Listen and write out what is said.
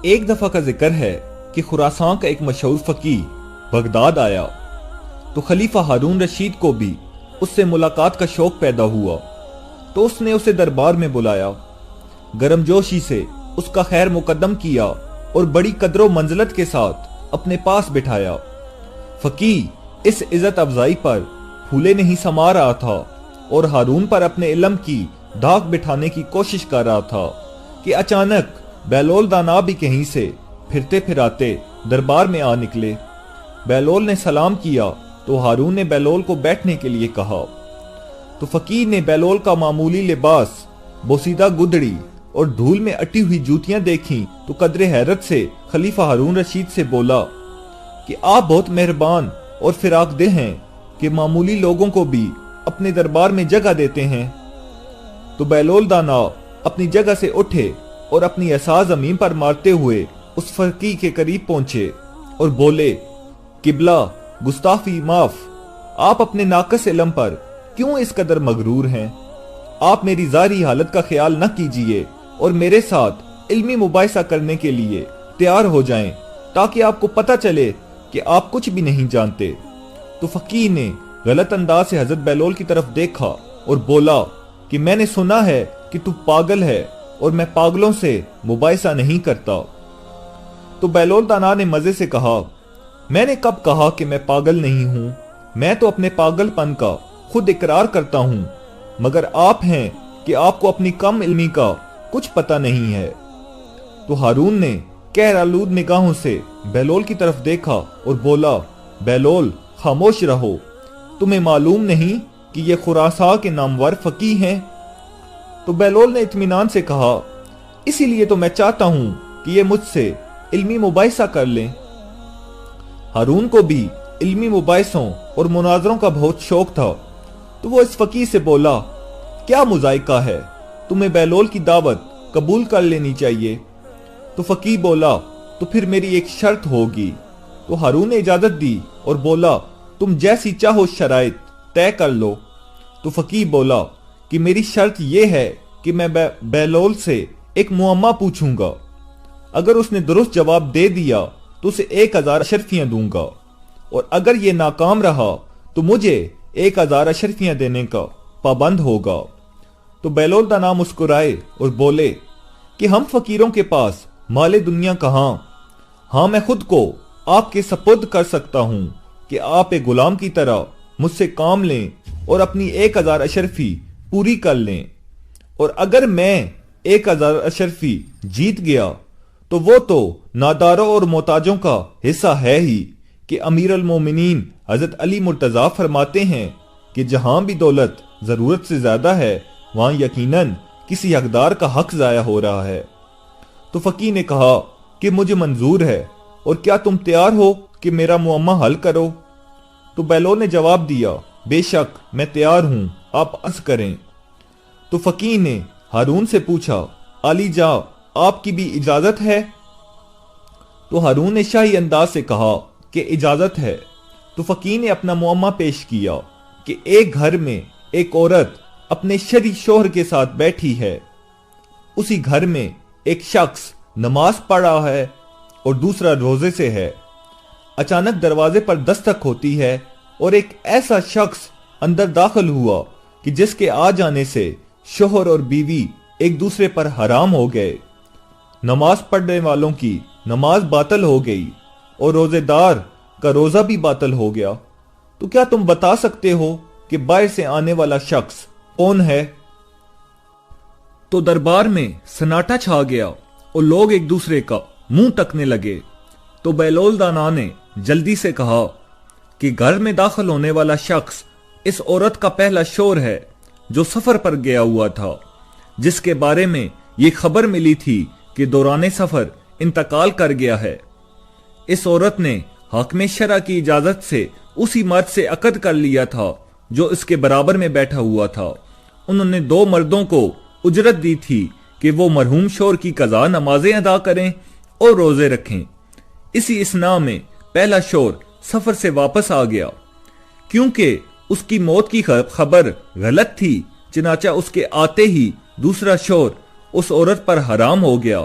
ایک دفعہ کا ذکر ہے کہ خراسان کا ایک مشہور فقیہ بغداد آیا تو خلیفہ ہارون رشید کو بھی اس سے ملاقات کا شوق پیدا ہوا، تو اس نے اسے دربار میں بلایا، گرم جوشی سے اس کا خیر مقدم کیا اور بڑی قدر و منزلت کے ساتھ اپنے پاس بٹھایا۔ فقیہ اس عزت افزائی پر پھولے نہیں سما رہا تھا اور ہارون پر اپنے علم کی دھاک بٹھانے کی کوشش کر رہا تھا کہ اچانک بہلول دانا بھی کہیں سے پھرتے پھراتے دربار میں آ نکلے۔ بہلول نے سلام کیا تو ہارون نے بہلول کو بیٹھنے کے لیے کہا، تو فقیہ نے بہلول کا معمولی لباس، بوسیدہ گدڑی اور دھول میں اٹی ہوئی جوتیاں دیکھیں تو قدر حیرت سے خلیفہ ہارون رشید سے بولا کہ آپ بہت مہربان اور فراق دل ہیں کہ معمولی لوگوں کو بھی اپنے دربار میں جگہ دیتے ہیں۔ تو بہلول دانا اپنی جگہ سے اٹھے اور اپنی عصا زمین پر مارتے ہوئے اس فقیہ کے قریب پہنچے اور بولے، قبلہ گستاخی معاف، آپ اپنے ناقص علم پر کیوں اس قدر مغرور ہیں؟ آپ میری ظاہری حالت کا خیال نہ کیجیے اور میرے ساتھ علمی مباحثہ کرنے کے لیے تیار ہو جائیں تاکہ آپ کو پتہ چلے کہ آپ کچھ بھی نہیں جانتے۔ تو فقیہ نے غلط انداز سے حضرت بہلول کی طرف دیکھا اور بولا کہ میں نے سنا ہے کہ تو پاگل ہے اور میں پاگلوں سے مباحثہ نہیں کرتا۔ تو بہلول دانا نے مزے سے کہا، میں نے کب کہا کہ میں پاگل نہیں ہوں؟ میں تو اپنے پاگل پن کا خود اقرار کرتا ہوں، مگر آپ ہیں کہ آپ کو اپنی کم علمی کا کچھ پتہ نہیں ہے۔ تو ہارون نے قہر آلود نگاہوں سے بہلول کی طرف دیکھا اور بولا، بہلول خاموش رہو، تمہیں معلوم نہیں کہ یہ خراسان کے نامور فقیہ ہیں؟ تو بہلول نے اطمینان سے کہا، اسی لیے تو میں چاہتا ہوں کہ یہ مجھ سے علمی مباحثہ کر لیں۔ ہارون کو بھی علمی مباحثوں اور مناظروں کا بہت شوق تھا، تو وہ اس فقیہ سے بولا، کیا مذائقہ ہے، تمہیں بہلول کی دعوت قبول کر لینی چاہیے۔ تو فقیہ بولا، تو پھر میری ایک شرط ہوگی۔ تو ہارون نے اجازت دی اور بولا، تم جیسی چاہو شرائط طے کر لو۔ تو فقیہ بولا کہ میری شرط یہ ہے کہ میں بہلول سے ایک معمہ پوچھوں گا، اگر اس نے درست جواب دے دیا تو اسے 1000 اشرفیاں دوں گا، اور اگر یہ ناکام رہا تو مجھے 1000 اشرفیاں دینے کا پابند ہوگا۔ تو بہلول دانا مسکرائے اور بولے کہ ہم فقیروں کے پاس مال دنیا کہاں، ہاں میں خود کو آپ کے سپرد کر سکتا ہوں کہ آپ ایک غلام کی طرح مجھ سے کام لیں اور اپنی 1000 اشرفی پوری کر لیں، اور اگر میں 1000 اشرفی جیت گیا تو وہ تو ناداروں اور محتاجوں کا حصہ ہے ہی، کہ امیر المومنین حضرت علی مرتضیٰ فرماتے ہیں کہ جہاں بھی دولت ضرورت سے زیادہ ہے وہاں یقیناً کسی حقدار کا حق ضائع ہو رہا ہے۔ تو فقیہ نے کہا کہ مجھے منظور ہے، اور کیا تم تیار ہو کہ میرا معمہ حل کرو؟ تو بہلول نے جواب دیا، بے شک میں تیار ہوں، آپ عرض کریں۔ تو فقیہ نے ہارون سے پوچھا، علی جا آپ کی بھی اجازت ہے؟ تو ہارون نے شاہی انداز سے کہا کہ اجازت ہے۔ تو فقیہ نے اپنا معمہ پیش کیا کہ ایک گھر میں ایک عورت اپنے شرعی شوہر کے ساتھ بیٹھی ہے، اسی گھر میں ایک شخص نماز پڑھ رہا ہے اور دوسرا روزے سے ہے۔ اچانک دروازے پر دستک ہوتی ہے اور ایک ایسا شخص اندر داخل ہوا کہ جس کے آ جانے سے شوہر اور بیوی ایک دوسرے پر حرام ہو گئے، نماز پڑھنے والوں کی نماز باطل ہو گئی اور روزے دار کا روزہ بھی باطل ہو گیا۔ تو کیا تم بتا سکتے ہو کہ باہر سے آنے والا شخص کون ہے؟ تو دربار میں سناٹا چھا گیا اور لوگ ایک دوسرے کا منہ تکنے لگے۔ تو بہلول دانا نے جلدی سے کہا کہ گھر میں داخل ہونے والا شخص اس عورت کا پہلا شوہر ہے جو سفر پر گیا ہوا تھا، جس کے بارے میں یہ خبر ملی تھی کہ دوران سفر انتقال کر گیا ہے۔ اس عورت نے حاکم شرع کی اجازت سے اسی مرد سے عقد کر لیا تھا جو اس کے برابر میں بیٹھا ہوا تھا۔ انہوں نے 2 مردوں کو اجرت دی تھی کہ وہ مرحوم شوہر کی قضا نمازیں ادا کریں اور روزے رکھیں۔ اسی اثناء میں پہلا شوہر سفر سے واپس آ گیا، کیونکہ اس کی موت کی خبر غلط تھی، چنانچہ اس کے آتے ہی دوسرا شوہر اس عورت پر حرام ہو گیا